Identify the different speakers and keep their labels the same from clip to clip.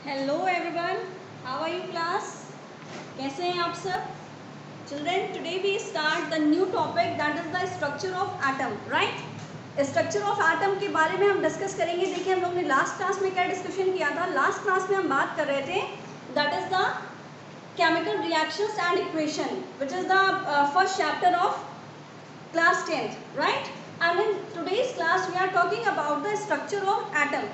Speaker 1: Hello everyone, how are you class. कैसे हैं आप सब children. Today we start the new topic that is the structure of atom. Right, structure of atom के बारे में हम डिस्कस करेंगे। देखिए, हम लोग ने लास्ट क्लास में क्या डिस्कशन किया था। लास्ट क्लास में हम बात कर रहे थे that is the chemical reactions and equation which is the first chapter of class 10th, right? And in today's class we are talking about the structure of atom.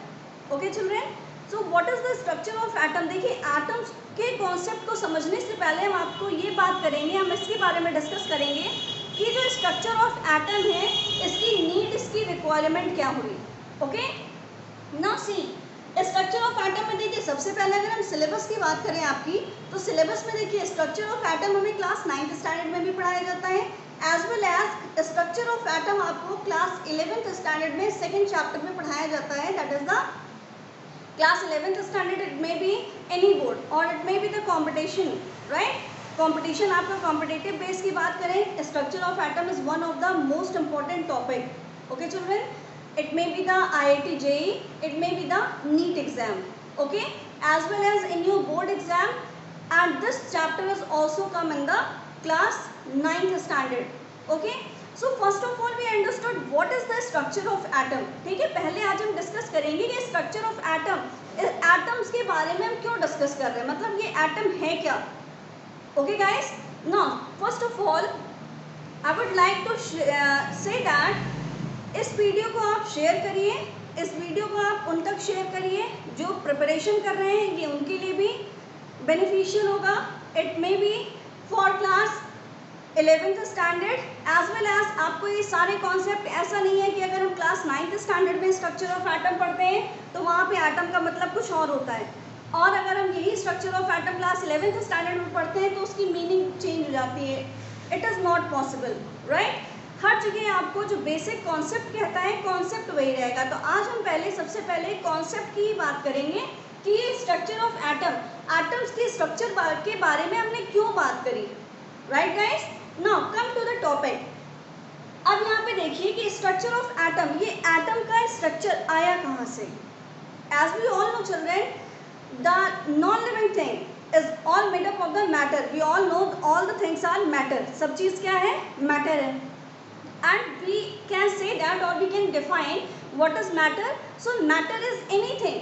Speaker 1: Okay children, so what is the structure of atom? देखिए, atoms के concept को समझने से पहले हम आपको ये बात करेंगे, हम इसके बारे में डिस्कस करेंगे कि जो स्ट्रक्चर ऑफ एटम है इसकी नीड, इसकी रिक्वायरमेंट क्या हुई। Okay, now see structure of atom में देखिए, सबसे पहले अगर हम सिलेबस की बात करें आपकी, तो सिलेबस में देखिए स्ट्रक्चर ऑफ एटम हमें क्लास 9th स्टैंडर्ड में भी पढ़ाया जाता है, as well as structure of atom आपको क्लास 11th स्टैंडर्ड में सेकेंड चैप्टर में पढ़ाया जाता है, that is the class 11th standard. It may be any board और it may be the competition, right. Competition, आपका कॉम्पिटेटिव बेस की बात करें, structure of atom is one of the most important topic. Okay children, it may be the IIT JEE, it may be the NEET exam, okay, as well as in your board exam, and this chapter is also come in the class 9th standard. Okay, so first of all we understood what is the structure of atom. ठीक है, पहले आज हम discuss करेंगे कि structure of atom, atoms के बारे में हम क्यों डिस्कस कर रहे हैं, मतलब ये एटम है क्या। Okay guys, now first of all I would like to say that इस वीडियो को आप शेयर करिए, इस वीडियो को आप उन तक शेयर करिए जो प्रिपरेशन कर रहे हैं, ये उनके लिए भी बेनिफिशियल होगा। It may be for class 11th standard as well as आपको ये सारे कॉन्सेप्ट, ऐसा नहीं है कि अगर हम क्लास 9th स्टैंडर्ड में स्ट्रक्चर ऑफ एटम पढ़ते हैं तो वहाँ पे एटम का मतलब कुछ और होता है, और अगर हम यही structure of atom class 11th standard में पढ़ते हैं तो उसकी मीनिंग चेंज हो जाती है। It is not possible, right. हर जगह आपको जो बेसिक कॉन्सेप्ट कहता है, कॉन्सेप्ट वही रहेगा। तो आज हम सबसे पहले कॉन्सेप्ट की बात करेंगे कि ये स्ट्रक्चर ऑफ एटम, एटम्स के स्ट्रक्चर के बारे में हमने क्यों बात करी। Right guys, now come to the topic. अब यहाँ पे देखिए कि स्ट्रक्चर ऑफ एटम, ये एटम का स्ट्रक्चर आया कहाँ से। As we all know children, the non living thing is all made up of the matter. We all know all the things are matter. सब चीज़ क्या है, मैटर है। And we can say that, or we can define what is matter. So matter is anything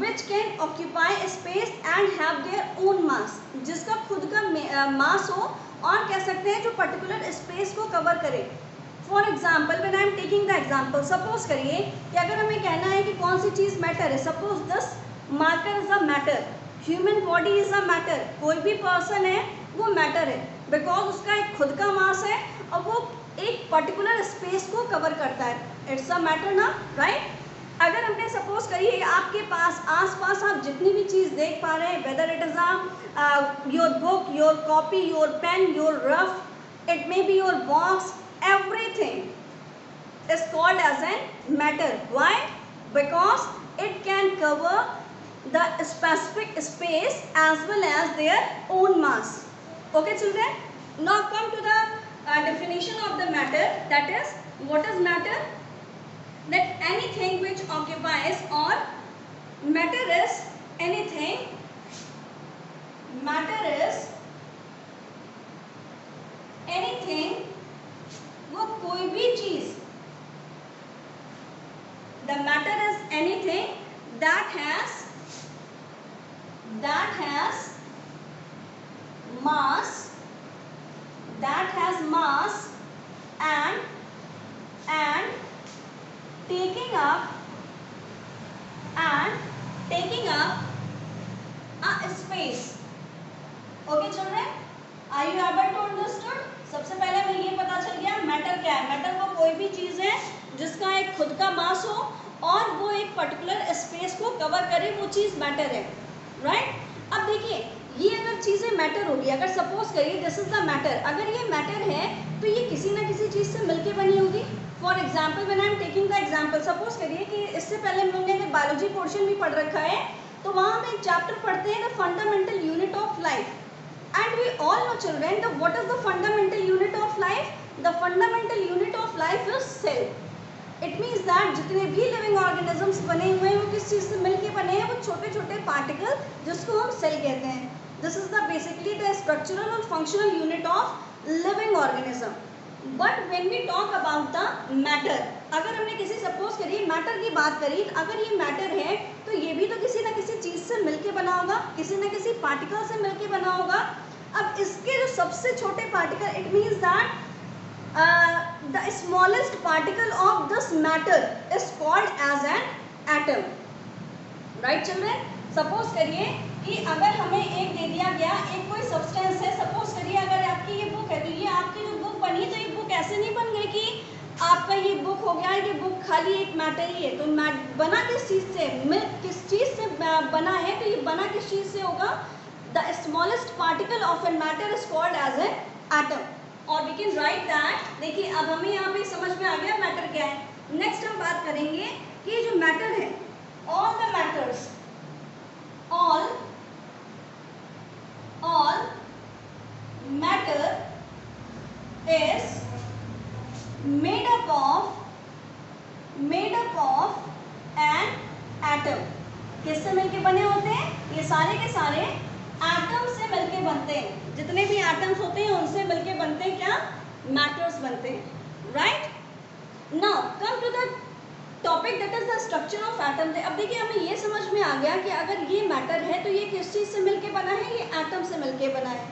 Speaker 1: which can occupy space and have their own mass, जिसका खुद का मास हो और कह सकते हैं जो पर्टिकुलर स्पेस को कवर करे। For example, when I am taking the example, suppose करिए कि अगर हमें कहना है कि कौन सी चीज़ मैटर है, suppose this marker is a matter, human body is a matter. कोई भी पर्सन है वो मैटर है, बिकॉज उसका एक खुद का मास है और वो एक पर्टिकुलर स्पेस को कवर करता है। इट्स अ मैटर ना, राइट। अगर हमने सपोज करिए आपके पास आसपास आप जितनी भी चीज़ देख पा रहे हैं, whether it is your book, your copy, your pen, your rough, it may be your box, everything is called as an matter. Why? Because it can cover the specific space as well as their own mass. Okay children, now come to the definition of the matter, that is, what is matter? That anything which occupies, or matter is anything, matter is anything, वो कोई भी चीज, the matter is anything that has mass, that has mass and taking up a space. Okay children, are you able to understood? सबसे पहले हमें ये पता चल गया मैटर क्या है। मैटर वो कोई भी चीज़ है जिसका एक खुद का मास हो और वो एक पर्टिकुलर स्पेस को कवर करे, वो चीज़ मैटर है, राइट। अब देखिए, ये अगर चीज़ें मैटर होगी, अगर सपोज करिए दिस इज द मैटर, अगर ये मैटर है तो ये किसी ना किसी चीज़ से मिलके बनी होगी। For example, when I am taking the example, suppose करिए कि इससे पहले हम लोगों ने बायोलॉजी पोर्शन भी पढ़ रखा है, तो वहाँ हम एक चैप्टर पढ़ते हैं the fundamental unit of life, and we all know children what is the fundamental unit of life. The fundamental unit of life is cell. It means that जितने भी लिविंग ऑर्गेनिजम्स बने हुए हैं वो किस चीज़ से मिलके बने हैं, वो छोटे छोटे पार्टिकल जिसको हम सेल कहते हैं. This is the basically the structural और functional unit of living organism. But when we talk about the matter, अगर हमने किसी सपोज करिए मैटर की बात करी, अगर ये मैटर है तो ये भी तो किसी ना किसी चीज़ से मिलके बना होगा, किसी ना किसी पार्टिकल से मिलके बना होगा. अब इसके जो सबसे छोटे particle, it means that the smallest particle of this matter is called as an atom. Right children? Suppose करिए कि अगर हमें एक दे दिया गया, एक कोई सब्सटेंस है, सपोज करिए अगर आपकी ये बुक है तो ये आपकी जो बुक बनी, तो ये बुक ऐसे नहीं बन गई कि आपका ये बुक हो गया, ये बुक खाली एक मैटर ही है. तो बना किस चीज़ से, मिल्क किस चीज़ से बना है, तो ये बना किस चीज़ से होगा, the smallest particle of an matter is called as an atom. और वी कैन राइट दैट. देखिए अब हमें यहाँ पे समझ में आ गया मैटर क्या है. नेक्स्ट हम बात करेंगे कि जो मैटर है, all the matters, all matter is made up of an atom. किससे मिलके बने होते हैं, ये सारे के सारे एटम से मिलके बनते हैं. जितने भी एटम्स होते हैं उनसे मिलके बनते हैं क्या, मैटर्स बनते हैं. Right. Now come to the topic that is the structure of atom. अब देखिए हमें ये समझ में आ गया कि अगर ये मैटर है तो ये किस चीज़ से मिलके बना है, ये एटम से मिलके बना है.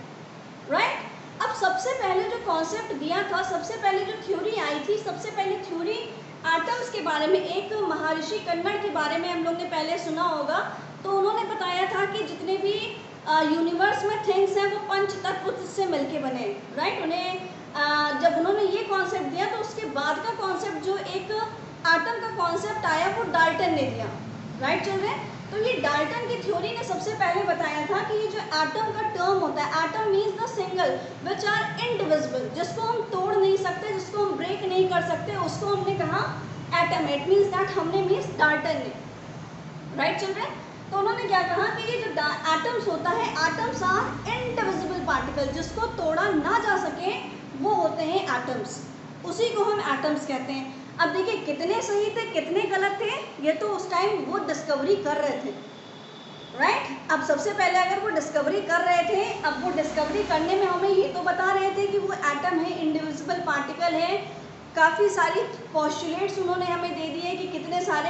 Speaker 1: राइट. अब सबसे पहले जो कॉन्सेप्ट दिया था, सबसे पहले जो थ्योरी आई थी, सबसे पहले थ्योरी एटम्स के बारे में, एक महर्षि कन्नड़ के बारे में हम लोग ने पहले सुना होगा. तो उन्होंने बताया था कि जितने भी यूनिवर्स में थिंग्स हैं वो पंच तत्व से मिलके बने. राइट. उन्हें जब उन्होंने ये कॉन्सेप्ट दिया तो उसके बाद का कॉन्सेप्ट जो एक एटम का कॉन्सेप्ट आया वो डाल्टन ने दिया. Right children. तो ये डाल्टन की थ्योरी ने सबसे पहले बताया था कि ये जो एटम का टर्म होता है, atom means the single which are indivisible, जिसको हम तोड़ नहीं सकते, जिसको हम ब्रेक नहीं कर सकते, उसको हमने कहा एटम. इट मीन्स दैट हमने मीन्स डाल्टन ने. Right children. तो उन्होंने क्या कहा कि ये जो एटम्स होता है, एटम्स आर इनडिविजिबल पार्टिकल, जिसको तोड़ा ना जा सके वो होते हैं एटम्स. उसी को हम एटम्स कहते हैं. अब देखिए कितने सही थे कितने गलत थे, ये तो उस टाइम वो डिस्कवरी कर रहे थे. राइट. अब सबसे पहले अगर वो डिस्कवरी कर रहे थे, अब वो डिस्कवरी करने में हमें ये तो बता रहे थे कि वो एटम है, इनडिविजिबल पार्टिकल है. काफ़ी सारी पोस्टुलेट्स उन्होंने हमें दे दिए कि कितने सारे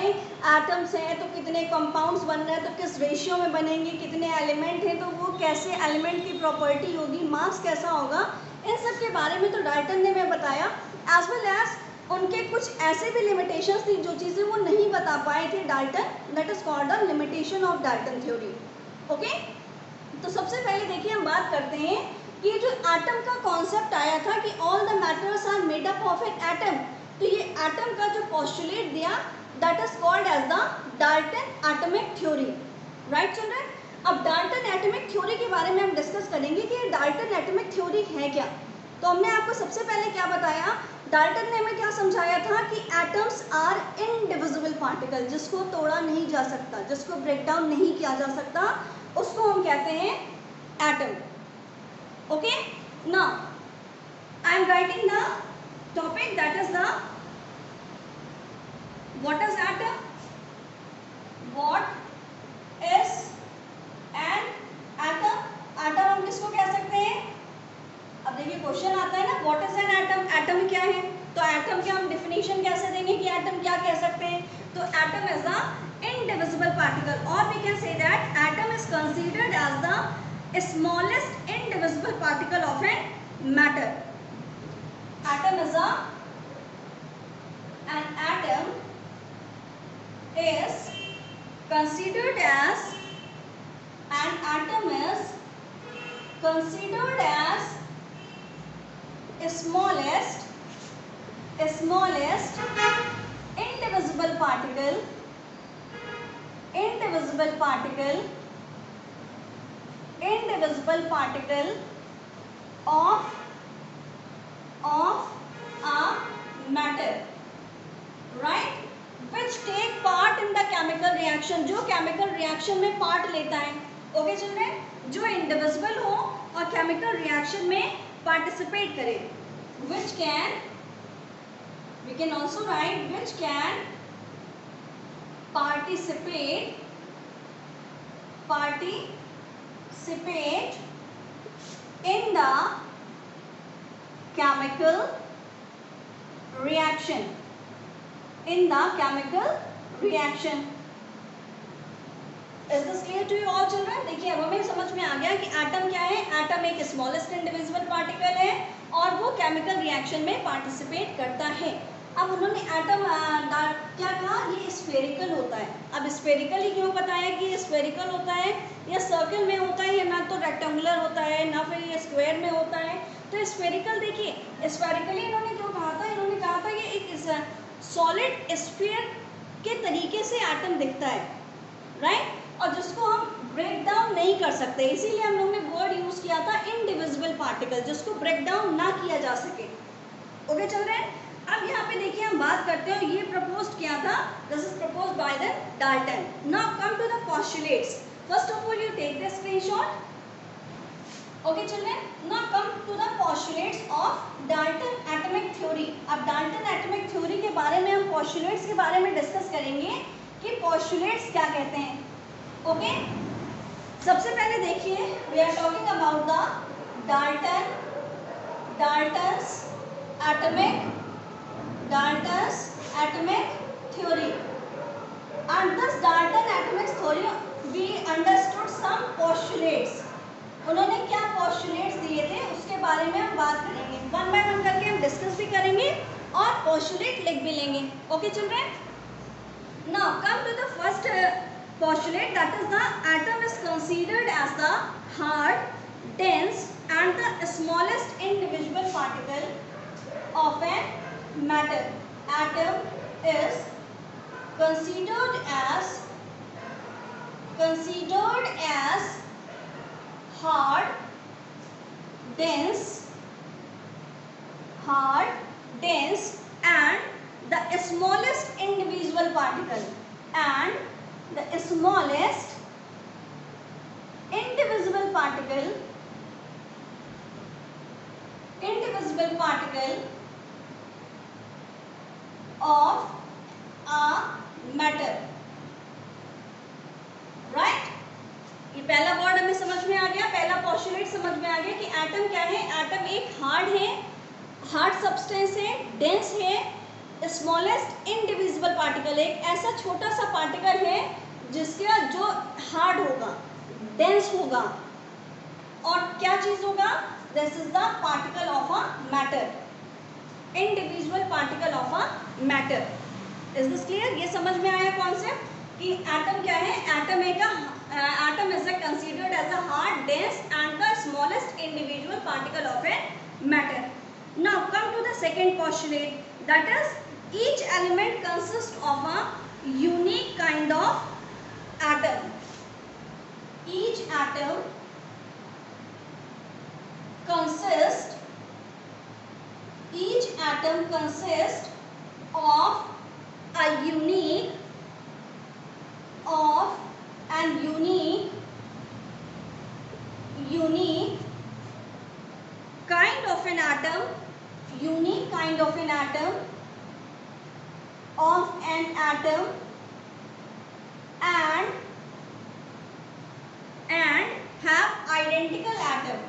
Speaker 1: एटम्स हैं, तो कितने कंपाउंड्स बन रहे हैं, तो किस रेशियो में बनेंगे, कितने एलिमेंट हैं, तो वो कैसे एलिमेंट की प्रॉपर्टी होगी, मास कैसा होगा, इन सब के बारे में तो डाल्टन ने हमें बताया. एज वेल एज उनके कुछ ऐसे भी लिमिटेशंस थी जो चीज़ें वो नहीं बता पाए थे Dalton. That is called the limitation of Dalton theory. Okay. तो सबसे पहले देखिए हम बात करते हैं कि जो एटम का कॉन्सेप्ट आया था कि all the matters are made up of an atom. तो ये एटम का जो पोस्टुलेट दिया that is called as the Dalton atomic theory. Right children. अब डाल्टन एटॉमिक थ्योरी के बारे में हम डिस्कस करेंगे कि डाल्टन एटॉमिक थ्योरी है क्या. तो हमने आपको सबसे पहले क्या बताया, डाल्टन ने हमें क्या समझाया था कि एटम्स आर इनडिविजिबल पार्टिकल, जिसको तोड़ा नहीं जा सकता, जिसको ब्रेक डाउन नहीं किया जा सकता, उसको हम कहते हैं atom. Okay, now I am writing the topic that is the what is atom, what is an atom. atom हम किसको कह सकते हैं. अब देखिए क्वेश्चन आता है ना, what is an atom, atom क्या है. तो एटम के हम डिफिनीशन कैसे देंगे कि एटम क्या कह सकते हैं. तो atom is the indivisible particle, और we can say that atom is considered as the smallest indivisible particle of a matter. Atom is an atom is considered as smallest indivisible particle of a matter, right, which take part in the chemical reaction, जो chemical reaction में part लेता है. Okay children. जो indivisible हो और chemical reaction में participate करे, which can We can also write which can participate in the chemical reaction. In the chemical reaction. Is this clear to you all children? देखिए अब हमें समझ में आ गया कि एटम क्या है. एटम एक स्मॉलेस्ट इंडिविजुअल पार्टिकल है और वो केमिकल रिएक्शन में पार्टिसिपेट करता है. अब उन्होंने एटम क्या कहा, ये स्फेरिकल होता है. अब स्फेरिकल ही क्यों बताया कि ये स्फेरिकल होता है, या सर्कल में होता है, या ना तो रेक्टेंगुलर होता है ना फिर ये स्क्वायर में होता है. तो स्फेरिकल, देखिए स्फेरिकली इन्होंने क्यों कहा था, इन्होंने कहा था ये एक सॉलिड स्फीयर के तरीके से एटम दिखता है, राइट, और जिसको हम ब्रेक डाउन नहीं कर सकते. इसीलिए हम लोग ने वर्ड यूज किया था इनडिविजिबल पार्टिकल, जिसको ब्रेक डाउन ना किया जा सके. ओके चिल्ड्रन, अब यहाँ पे देखिए हम बात करते हैं, ये प्रपोज किया था, this is proposed by the Dalton. Now come to the postulates. First of all you take the screenshot. Okay children, now come to the postulates of Dalton atomic theory. अब डाल्टन एटॉमिक थ्योरी के बारे में हम postulates के बारे में discuss करेंगे कि पोस्टुलेट्स क्या कहते हैं. ओके, सबसे पहले देखिए we are talking about the Dalton's atomic theory. And this Dalton atomic theory we understood some postulates. उन्होंने क्या postulates दिए थे उसके बारे में हम बात करेंगे. वन बाय वन करके हम डिस्कस भी करेंगे और postulate लिख भी लेंगे. Okay children, now come to the first postulate, that is the atom is considered as the hard, dense and the smallest individual particle of a matter. Atom is considered as hard, dense and the smallest individual particle. And the smallest indivisible particle of a matter. Right, ये पहला word हमें समझ में आ गया, पहला postulate समझ में आ गया कि एटम क्या है. एटम एक हार्ड सब्सटेंस है, डेंस है, स्मॉलेस्ट इनडिविजिबल पार्टिकल है. एक ऐसा छोटा सा पार्टिकल है जिसका जो हार्ड होगा, डेंस होगा और क्या चीज होगा, this is the particle of a matter, individual particle of a matter. Is this clear? ये समझ में आया कॉन्सेप्ट कि एटम क्या है. Atom is considered as a hard, dense and the smallest individual particle of a matter. Now come to the second postulate, that is each element consist of a unique kind of atom. Each atom consists of a unique kind of an atom, and have identical atom.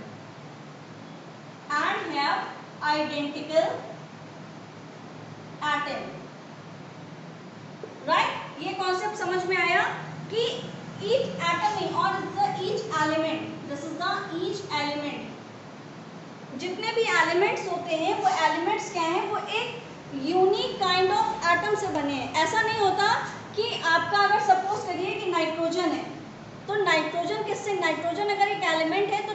Speaker 1: Right, ये concept समझ में आया कि each atom और each element, this is the each element. जितने भी elements होते हैं वो एलिमेंट्स क्या हैं, वो एक यूनिक काइंड ऑफ एटम से बने हैं. ऐसा नहीं होता कि आपका अगर सपोज करिए कि नाइट्रोजन है तो नाइट्रोजन किससे, नाइट्रोजन अगर एक एलिमेंट है तो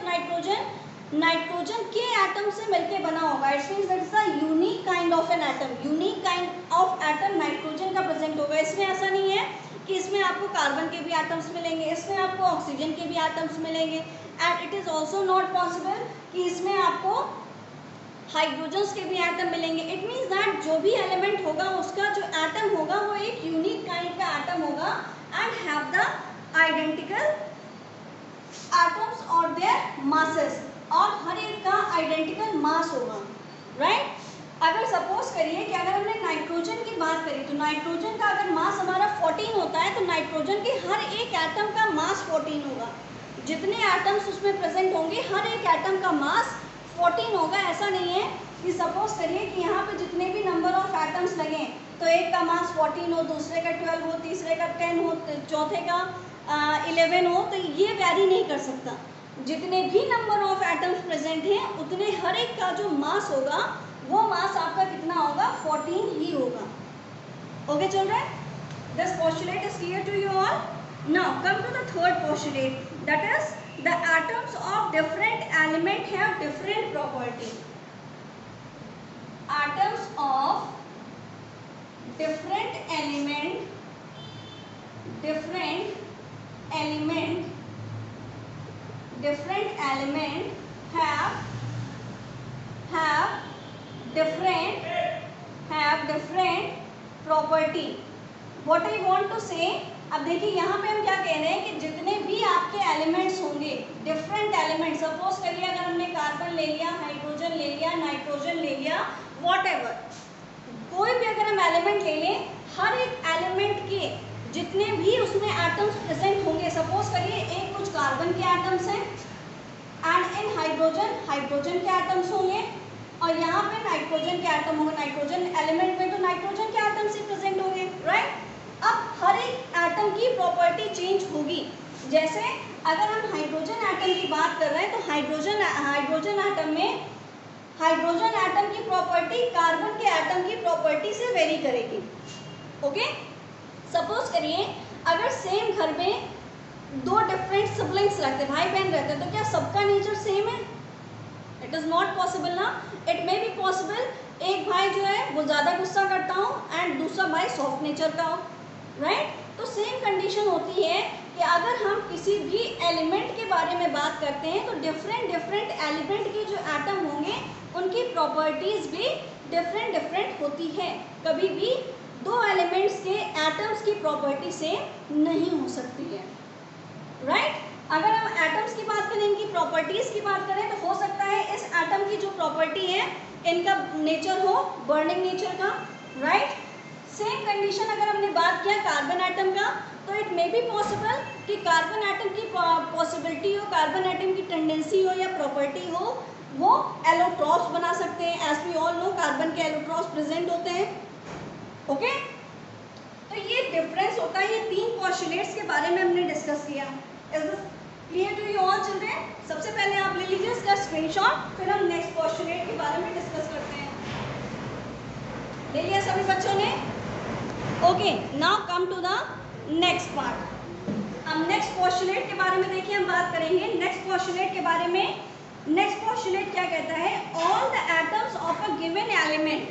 Speaker 1: नाइट्रोजन के एटम से मिलकर बना होगा. It means that is a unique kind of an atom. Unique kind of atom nitrogen का प्रेजेंट होगा. इसमें ऐसा नहीं है कि इसमें आपको कार्बन के भी एटम्स मिलेंगे, इसमें आपको ऑक्सीजन के भी एटम्स मिलेंगे. And it is also not possible कि इसमें आपको हाइड्रोजन्स के भी एटम मिलेंगे. इट मीन्स दैट जो भी एलिमेंट होगा उसका जो एटम होगा वो एक यूनिक काइंड का एटम होगा and have the identical atoms और देयर मासेस, और हर एक का आइडेंटिकल मास होगा. राइट, अगर सपोज करिए कि अगर हमने नाइट्रोजन की बात करी तो नाइट्रोजन का अगर मास हमारा 14 होता है तो नाइट्रोजन के हर एक एटम का मास 14 होगा। जितने एटम्स उसमें प्रेजेंट होंगे हर एक एटम का मास 14 होगा। ऐसा नहीं है कि सपोज करिए कि यहाँ पे जितने भी नंबर ऑफ एटम्स लगे तो एक का मास 14 हो, दूसरे का 12 हो, तीसरे का 10 हो, चौथे का 11 हो, तो ये वैरी नहीं कर सकता। जितने भी नंबर ऑफ एटम्स प्रेजेंट हैं उतने हर एक का जो मास होगा वो मास आपका कितना होगा, 14 ही होगा। Okay children, this postulate is clear to you all. Now come to the third postulate, that is the atoms of different element have different property. Atoms of different element have different property. What I want to say, अब देखिए यहाँ पे हम क्या कह रहे हैं कि जितने भी आपके एलिमेंट्स होंगे, डिफरेंट एलिमेंट, सपोज करिए अगर हमने कार्बन ले लिया, हाइड्रोजन ले लिया, नाइट्रोजन ले लिया, व्हाटएवर, कोई भी अगर हम एलिमेंट ले लें, हर एक एलिमेंट के जितने भी उसमें एटम्स प्रेजेंट होंगे, सपोज करिए एक कुछ कार्बन के एटम्स हैं एंड इन हाइड्रोजन के एटम्स होंगे और यहाँ पे नाइट्रोजन के एटम होंगे। नाइट्रोजन एलिमेंट में तो नाइट्रोजन के एटम्स ही प्रेजेंट होंगे, राइट। अब हर एक एटम की प्रॉपर्टी चेंज होगी। जैसे अगर हम हाइड्रोजन एटम की बात कर रहे हैं तो हाइड्रोजन एटम में हाइड्रोजन एटम की प्रॉपर्टी कार्बन के एटम की प्रॉपर्टी से वेरी करेगी। ओके, सपोज करिए अगर सेम घर में दो डिफरेंट सिबलिंग्स रहते, भाई बहन रहते, तो क्या सबका नेचर सेम है? इट इज नॉट पॉसिबल ना। इट मे बी पॉसिबल एक भाई जो है वो ज़्यादा गुस्सा करता हो एंड दूसरा भाई सॉफ्ट नेचर का हो, राइट। तो सेम कंडीशन होती है कि अगर हम किसी भी एलिमेंट के बारे में बात करते हैं तो डिफरेंट एलिमेंट के जो एटम होंगे उनकी प्रॉपर्टीज भी डिफरेंट होती है। कभी भी दो एलिमेंट्स के एटम्स की प्रॉपर्टी सेम नहीं हो सकती है, राइट। अगर हम एटम्स की बात करें, इनकी प्रॉपर्टीज की बात करें, तो हो सकता है इस एटम की जो प्रॉपर्टी है इनका नेचर हो बर्निंग नेचर का, राइट। सेम कंडीशन अगर हमने बात किया कार्बन एटम का, तो इट मे बी पॉसिबल कि कार्बन एटम की पॉसिबिलिटी हो, कार्बन एटम की टेंडेंसी हो या प्रॉपर्टी हो, वो एलोट्रॉप्स बना सकते हैं। As we all know carbon के एलोट्रॉप्स प्रेजेंट होते हैं। ओके, तो ये डिफरेंस होता है। ये तीन पोस्टुलेट्स के बारे में हमने डिस्कस किया। Is this clear to you all children? सबसे पहले आप ले लीजिए इसका स्क्रीनशॉट, फिर हम नेक्स्ट पोस्टुलेट के बारे में डिस्कस करते हैं। ले लिया सभी बच्चों ने? Okay, now come to the next part. अब नेक्स्ट पोस्टुलेट के बारे में देखिए हम बात करेंगे। नेक्स्ट पोस्टुलेट के बारे में, नेक्स्ट पोस्टुलेट क्या कहता है? All the atoms of a given element,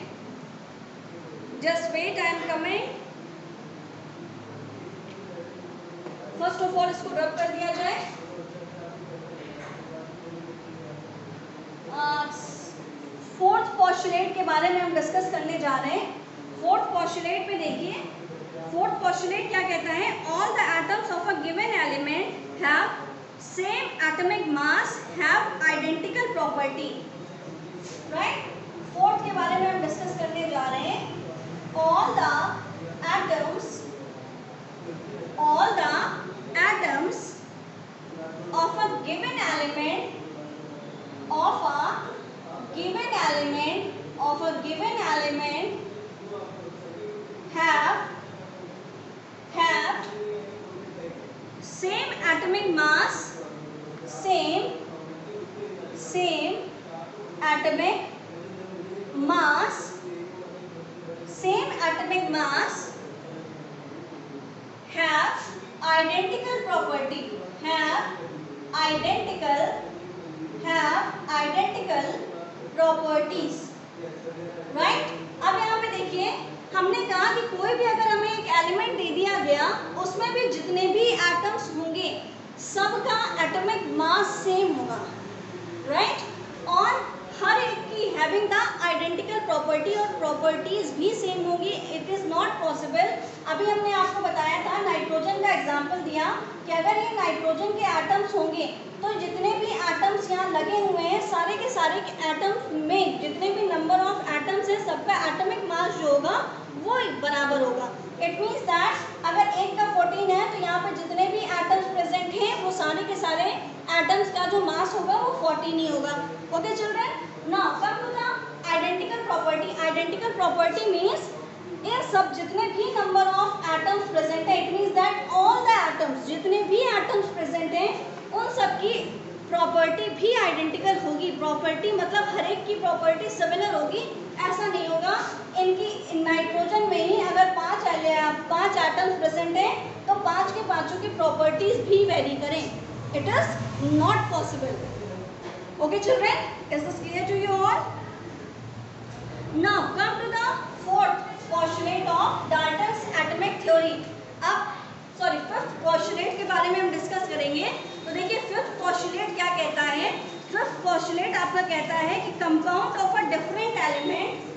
Speaker 1: just wait, I am coming. First of all इसको रब कर दिया जाए। फोर्थ पोस्टुलेट के बारे में हम डिस्कस करने जा रहे हैं। फोर्थ पोस्टुलेट में देखिए, फोर्थ पोस्टुलेट क्या कहता है? All the atoms of a given element have same atomic mass, have identical property, right. Fourth के बारे में हम डिस्कस करने जा रहे हैं। All the atoms of a given element have same atomic mass, same atomic mass, have identical property, have identical properties, right। अब यहाँ पे देखिए, हमने कहा कि कोई भी अगर हमें एक एलिमेंट दे दिया गया, उसमें भी जितने भी एटम्स होंगे सबका एटॉमिक मास सेम होगा, राइट। और हर एक की हैविंग द आइडेंटिकल प्रॉपर्टी, और प्रॉपर्टीज भी सेम होगी। It is not possible. अभी हमने आपको बताया था, नाइट्रोजन का एग्जांपल दिया कि अगर ये नाइट्रोजन के एटम्स होंगे तो जितने भी एटम्स यहाँ लगे हुए हैं सारे के एटम्स में जितने भी नंबर ऑफ एटम्स है सबका एटॉमिक मास जो होगा वो बराबर होगा। इट मीन्स दैट अगर एक का 14 है तो यहाँ पे जितने भी एटम्स प्रेजेंट हैं वो सारे के सारे एटम्स का जो मास होगा वो 14 ही होगा। Okay children, now come to the identical property. Identical property means ये सब जितने भी नंबर ऑफ एटम्स प्रेजेंट है, it means that all the atoms जितने भी एटम्स प्रेजेंट हैं उन सब की प्रॉपर्टी भी आइडेंटिकल होगी। प्रॉपर्टी मतलब हर एक की प्रॉपर्टी सिमिलर होगी, ऐसा नहीं होगा इनकी नाइट्रोजन में ही अगर 5 एटम्स प्रेजेंट हैं तो 5 के पांचों की प्रॉपर्टीज भी वेरी करें। It is not possible. Okay children, is this clear to you all? Now come to the fourth postulate of Dalton's atomic theory. अब फिफ्थ पोस्टुलेट के बारे में हम डिस्कस करेंगे। तो देखिए फिफ्थ पोस्टुलेट क्या कहता है। फिफ्थ पोस्टुलेट आपका कहता है कि compound of a different element,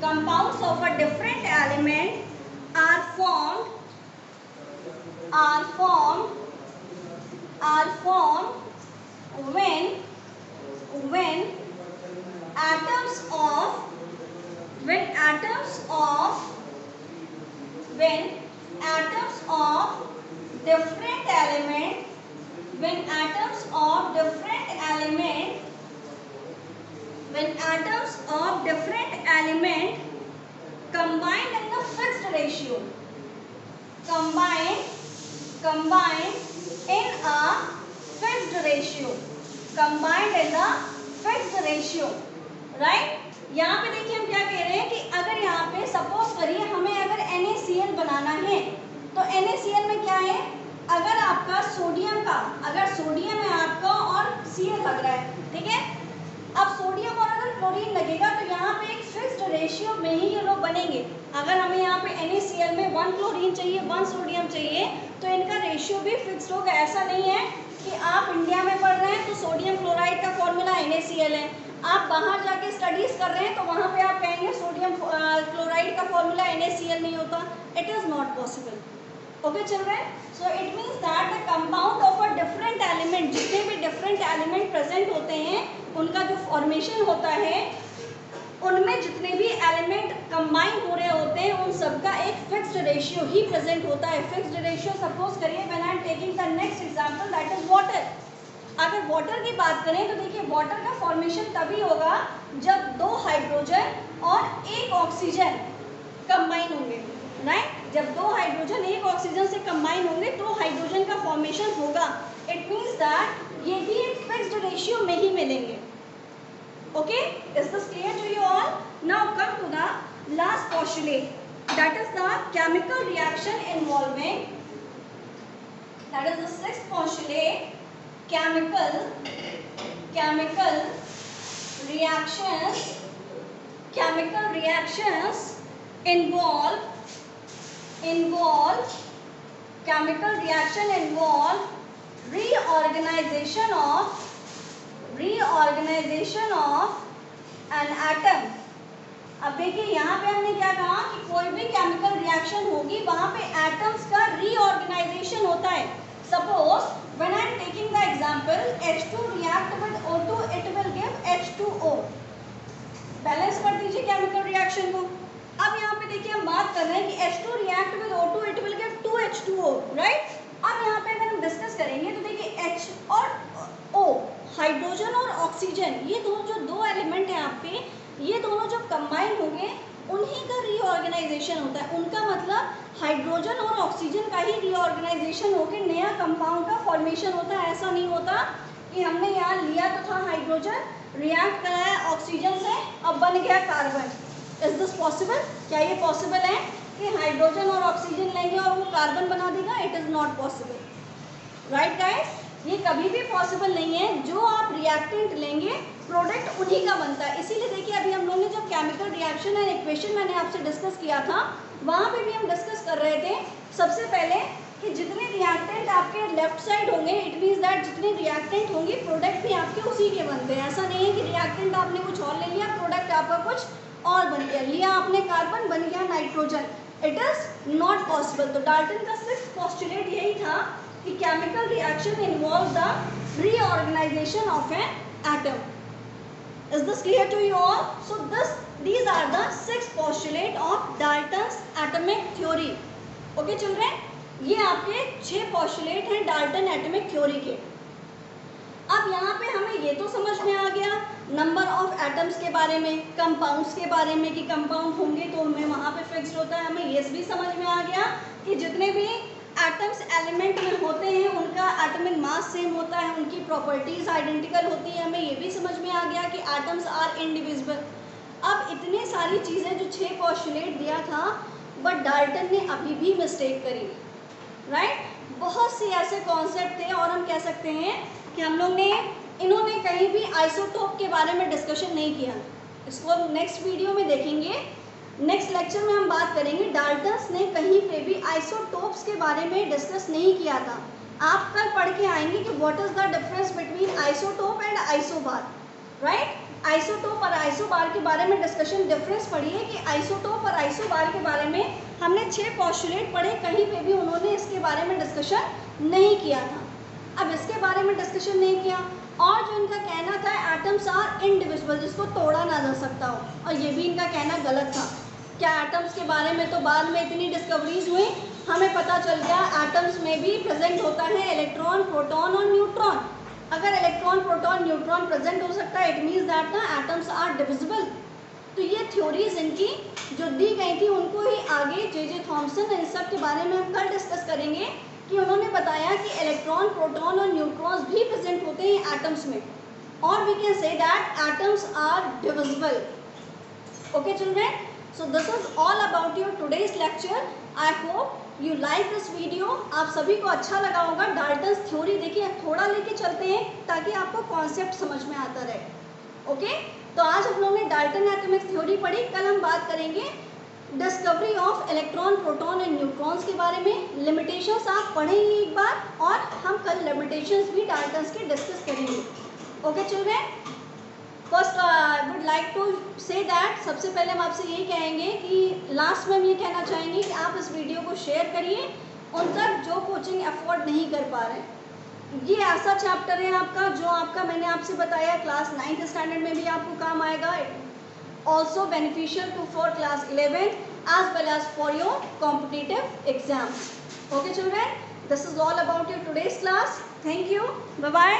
Speaker 1: compounds of a different element are formed when atoms of different element combined in the fixed ratio. Combined in a fixed ratio. Right, यहाँ पे देखिए हम क्या कह रहे हैं कि अगर यहाँ पे सपोज करिए हमें अगर NaCl बनाना है तो NaCl में क्या है, अगर आपका सोडियम है आपका और Cl लग रहा है, ठीक है। अब सोडियम और अगर क्लोरीन लगेगा तो यहाँ पे एक फिक्स्ड रेशियो में ही ये लोग बनेंगे। अगर हमें यहाँ पे NaCl में 1 क्लोरीन चाहिए 1 सोडियम चाहिए तो इनका रेशियो भी फिक्स्ड होगा। ऐसा नहीं है कि आप इंडिया में पढ़ रहे हैं तो सोडियम क्लोराइड का फॉर्मूला NaCl है, आप बाहर जाके स्टडीज कर रहे हैं तो वहाँ पे आप कहेंगे सोडियम क्लोराइड का फॉर्मूला NaCl नहीं होता। It is not possible. Okay children, so it means that the compound of a different element, जितने भी डिफरेंट एलिमेंट प्रेजेंट होते हैं उनका जो फॉर्मेशन होता है उनमें जितने भी एलिमेंट कंबाइन हो रहे होते हैं उन सबका एक फिक्स्ड रेशियो ही प्रेजेंट होता है। फिक्स्ड रेशियो सपोज करिए when I am taking the next example that is water. अगर वाटर की बात करें तो देखिए वाटर का फॉर्मेशन तभी होगा जब 2 हाइड्रोजन और 1 ऑक्सीजन कंबाइन होंगे, राइट। जब 2 हाइड्रोजन 1 ऑक्सीजन से कंबाइन होंगे तो हाइड्रोजन का फॉर्मेशन होगा। इट मीन्स दैट ये भी एक फिक्स्ड रेशियो में ही मिलेंगे। Okay, is this clear to you all? Now come to the last postulate, that is the chemical reaction involving, that is the sixth postulate, chemical reactions involve reorganization of an atom। अब देखिए यहाँ पे हमने क्या कहा कि कोई भी केमिकल रिएक्शन होगी वहाँ पे एटम्स का रीऑर्गेनाइजेशन होता है। Suppose when I am taking the example H2 react with O2 it will give H2O। Balance कर दीजिए केमिकल रिएक्शन को। अब यहाँ पे देखिए हम बात कर रहे हैं कि H2 react with O2 it will give 2H2O, right. अब यहाँ पे अगर हम डिस्कस करेंगे तो देखिए H और O, हाइड्रोजन और ऑक्सीजन, ये दोनों जो 2 एलिमेंट हैं आपके, ये दोनों जब कंबाइन होंगे उन्हीं का रीऑर्गेनाइजेशन होता है। उनका मतलब हाइड्रोजन और ऑक्सीजन का ही रीऑर्गेनाइजेशन होकर नया कंपाउंड का फॉर्मेशन होता है। ऐसा नहीं होता कि हमने यहाँ लिया तो था हाइड्रोजन, रिएक्ट कराया ऑक्सीजन से, अब बन गया कार्बन। Is this possible? क्या ये पॉसिबल है कि हाइड्रोजन और ऑक्सीजन लेंगे और वो कार्बन बना देगा? It is not possible, right guys. ये कभी भी पॉसिबल नहीं है। जो आप रिएक्टेंट लेंगे प्रोडक्ट उन्हीं का बनता है। इसीलिए देखिए अभी हम लोगों ने जब केमिकल रिएक्शन एंड इक्वेशन मैंने आपसे डिस्कस किया था वहाँ पे भी हम डिस्कस कर रहे थे सबसे पहले कि जितने रिएक्टेंट आपके लेफ्ट साइड होंगे, इट मीन्स दैट जितने रिएक्टेंट होंगे प्रोडक्ट भी आपके उसी के बनते हैं। ऐसा नहीं है कि रिएक्टेंट आपने कुछ और ले लिया, प्रोडक्ट आपका कुछ और बन गया। लिया आपने कार्बन, बन गया nitrogen. It is not possible. तो डाल्टन का सिक्स्थ पोस्टुलेट यही था कि chemical reaction involve the reorganization of an atom. Is this clear to you all? So these are the 6 postulate of Dalton's atomic theory. Okay children, ये आपके 6 postulate हैं Dalton atomic theory के। अब यहाँ पे हमें ये तो समझ में आ गया नंबर ऑफ एटम्स के बारे में, कंपाउंड्स के बारे में कि कंपाउंड होंगे तो उनमें वहाँ पे फिक्स्ड होता है। हमें ये भी समझ में आ गया कि जितने भी एटम्स एलिमेंट में होते हैं उनका एटॉमिक मास सेम होता है, उनकी प्रॉपर्टीज आइडेंटिकल होती है। हमें ये भी समझ में आ गया कि एटम्स आर इनडिविजिबल। अब इतने सारी चीज़ें जो 6 पोस्टुलेट दिया था, बट डाल्टन ने अभी भी मिस्टेक करी, राइट? बहुत सी ऐसे कॉन्सेप्ट थे और हम कह सकते हैं कि इन्होंने कहीं भी आइसोटोप के बारे में डिस्कशन नहीं किया। इसको हम नेक्स्ट वीडियो में देखेंगे, नेक्स्ट लेक्चर में हम बात करेंगे। डाल्टन्स ने कहीं पे भी आइसोटोप्स के बारे में डिस्कस नहीं किया था। आप कल पढ़ के आएंगे कि what is the difference between isotope and isobar, right? Isotope और आइसोबार के बारे में डिस्कशन, डिफरेंस पढ़िए कि आइसोटोप और आइसोबार के बारे में हमने 6 पोस्टुलेट पढ़े, कहीं पे भी उन्होंने इसके बारे में डिस्कशन नहीं किया था। अब इसके बारे में डिस्कशन नहीं किया, और जो इनका कहना था एटम्स आर इनडिविजिबल, जिसको तोड़ा ना जा सकता हो, और ये भी इनका कहना गलत था। क्या एटम्स के बारे में तो बाद में इतनी डिस्कवरीज हुई, हमें पता चल गया एटम्स में भी प्रेजेंट होता है इलेक्ट्रॉन, प्रोटॉन और न्यूट्रॉन। अगर इलेक्ट्रॉन, प्रोटॉन, न्यूट्रॉन प्रेजेंट हो सकता है, it means that the atoms are divisible. तो ये थ्योरीज इनकी जो दी गई थी, उनको ही आगे जे थॉमसन इन सब के बारे में हम कल डिस्कस करेंगे कि उन्होंने बताया कि इलेक्ट्रॉन, प्रोटॉन और न्यूट्रॉन्स भी प्रेजेंट होते हैं एटम्स में, और we can say that atoms are divisible. Okay children, so this is all about your today's lecture. I hope you like this video. आप सभी को अच्छा लगा होगा। डाल्टन्स थ्योरी देखिए थोड़ा लेके चलते हैं ताकि आपको कॉन्सेप्ट समझ में आता रहे। ओके, तो आज हम लोगों ने डाल्टन एटॉमिक थ्योरी पढ़ी। कल हम बात करेंगे discovery of electron, proton and neutrons के बारे में। लिमिटेशंस आप पढ़ेंगे एक बार, और हम कल लिमिटेशंस भी डाल्टन्स के डिस्कस करेंगे। Okay children, first I would like to say that, सबसे पहले हम आपसे यही कहेंगे कि लास्ट में हम ये कहना चाहेंगे कि आप इस वीडियो को शेयर करिए उन तक जो कोचिंग अफोर्ड नहीं कर पा रहे हैं। ये ऐसा चैप्टर है आपका जो आपका मैंने आपसे बताया क्लास 9th स्टैंडर्ड में भी आपको काम आएगा, also beneficial to for class 11th as well as for your competitive exams. Okay children, this is all about your today's class. Thank you. Bye bye.